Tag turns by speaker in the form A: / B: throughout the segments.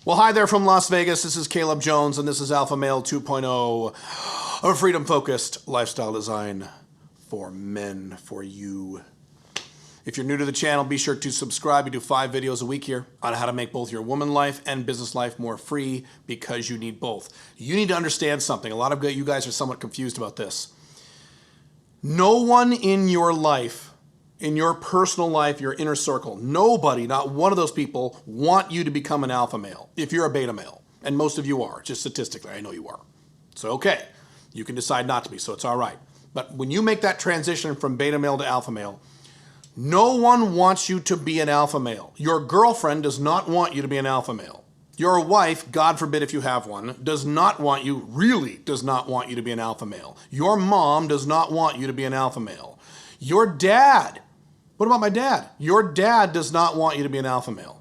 A: Well, hi there from Las Vegas. This is Caleb Jones, and this is Alpha Male 2.0, a freedom-focused lifestyle design for men, for you. If you're new to the channel, be sure to subscribe. We do 5 videos a week here on how to make both your woman life and business life more free, because you need both. You need to understand something. A lot of you guys are somewhat confused about this. No one in your life, in your personal life, your inner circle, nobody, not one of those people, want you to become an alpha male if you're a beta male. And most of you are, just statistically, I know you are. So okay, you can decide not to be, so it's all right. But when you make that transition from beta male to alpha male, no one wants you to be an alpha male. Your girlfriend does not want you to be an alpha male. Your wife, God forbid if you have one, does not want you, really does not want you to be an alpha male. Your mom does not want you to be an alpha male. Your dad, what about my dad? Your dad does not want you to be an alpha male.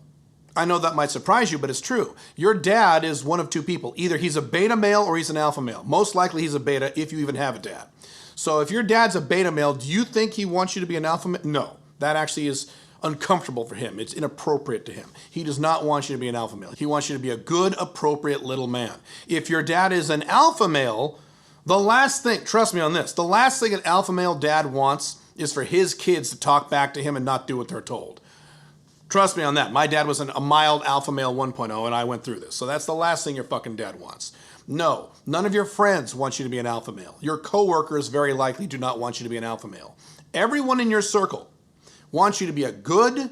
A: I know that might surprise you, but it's true. Your dad is one of two people. Either he's a beta male or he's an alpha male. Most likely he's a beta if you even have a dad. So if your dad's a beta male, do you think he wants you to be an alpha male? No, that actually is uncomfortable for him. It's inappropriate to him. He does not want you to be an alpha male. He wants you to be a good, appropriate little man. If your dad is an alpha male, the last thing, trust me on this, the last thing an alpha male dad wants is for his kids to talk back to him and not do what they're told. Trust me on that. My dad was a mild alpha male 1.0, and I went through this. So that's the last thing your fucking dad wants. No, none of your friends want you to be an alpha male. Your coworkers very likely do not want you to be an alpha male. Everyone in your circle wants you to be a good,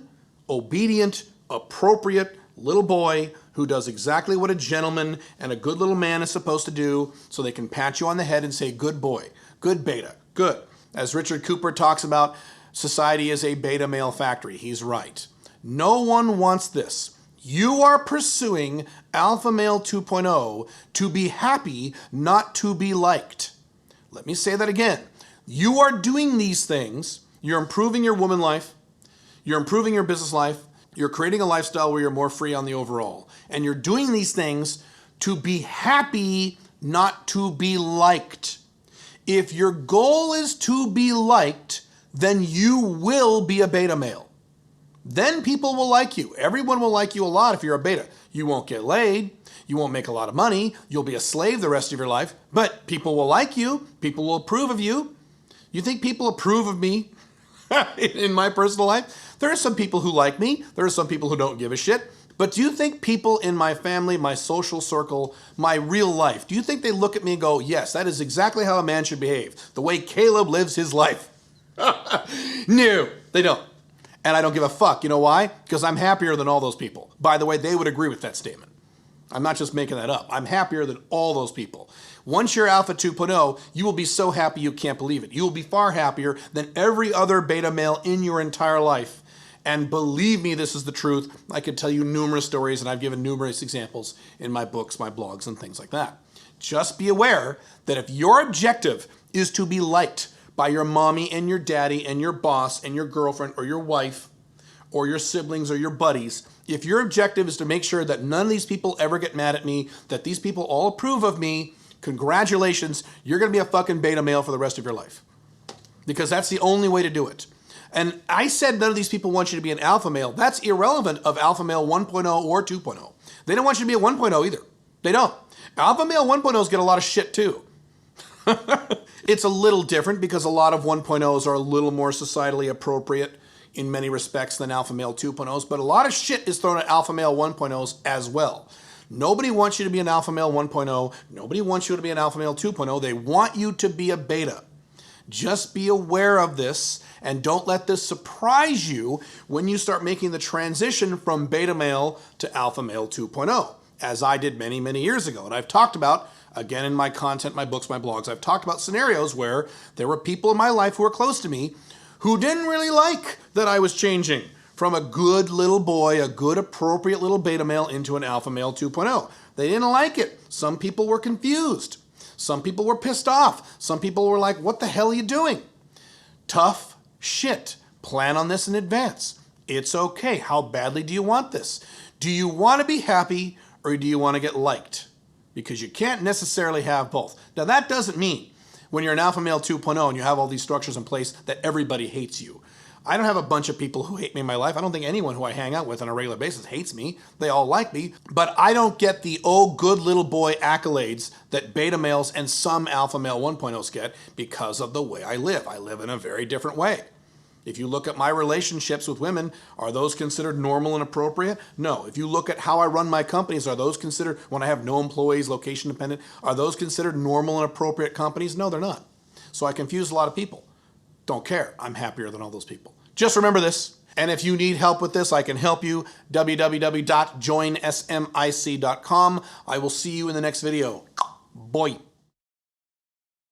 A: obedient, appropriate little boy who does exactly what a gentleman and a good little man is supposed to do, so they can pat you on the head and say, good boy, good beta, good. As Richard Cooper talks about, society is a beta male factory. He's right. No one wants this. You are pursuing Alpha Male 2.0 to be happy, not to be liked. Let me say that again. You are doing these things. You're improving your woman life. You're improving your business life. You're creating a lifestyle where you're more free on the overall. And you're doing these things to be happy, not to be liked. If your goal is to be liked, then you will be a beta male. Then people will like you. Everyone will like you a lot if you're a beta. You won't get laid. You won't make a lot of money. You'll be a slave the rest of your life. But people will like you. People will approve of you. You think people approve of me in my personal life? There are some people who like me. There are some people who don't give a shit. But do you think people in my family, my social circle, my real life, do you think they look at me and go, yes, that is exactly how a man should behave, the way Caleb lives his life? No, they don't. And I don't give a fuck. You know why? Because I'm happier than all those people. By the way, they would agree with that statement. I'm not just making that up. I'm happier than all those people. Once you're Alpha 2.0, you will be so happy you can't believe it. You will be far happier than every other beta male in your entire life. And believe me, this is the truth. I could tell you numerous stories, and I've given numerous examples in my books, my blogs, and things like that. Just be aware that if your objective is to be liked by your mommy and your daddy and your boss and your girlfriend or your wife or your siblings or your buddies, if your objective is to make sure that none of these people ever get mad at me, that these people all approve of me, congratulations, you're going to be a fucking beta male for the rest of your life. Because that's the only way to do it. And I said none of these people want you to be an alpha male. That's irrelevant of alpha male 1.0 or 2.0. They don't want you to be a 1.0 either. They don't. Alpha male 1.0s get a lot of shit too. It's a little different because a lot of 1.0s are a little more societally appropriate in many respects than alpha male 2.0s, but a lot of shit is thrown at alpha male 1.0s as well. Nobody wants you to be an alpha male 1.0. Nobody wants you to be an alpha male 2.0. They want you to be a beta. Just be aware of this, and don't let this surprise you when you start making the transition from beta male to alpha male 2.0, as I did many, many years ago. And I've talked about, again, in my content, my books, my blogs, I've talked about scenarios where there were people in my life who were close to me who didn't really like that I was changing from a good little boy, a good appropriate little beta male into an alpha male 2.0. They didn't like it. Some people were confused. Some people were pissed off. Some people were like, what the hell are you doing? Tough shit. Plan on this in advance. It's okay. How badly do you want this? Do you want to be happy or do you want to get liked? Because you can't necessarily have both. Now that doesn't mean when you're an alpha male 2.0 and you have all these structures in place that everybody hates you. I don't have a bunch of people who hate me in my life. I don't think anyone who I hang out with on a regular basis hates me. They all like me. But I don't get the, oh, good little boy accolades that beta males and some alpha male 1.0s get because of the way I live. I live in a very different way. If you look at my relationships with women, are those considered normal and appropriate? No. If you look at how I run my companies, are those considered, when I have no employees, location dependent, are those considered normal and appropriate companies? No, they're not. So I confuse a lot of people. Don't care. I'm happier than all those people. Just remember this. And if you need help with this, I can help you. www.joinsmic.com. I will see you in the next video. Boy.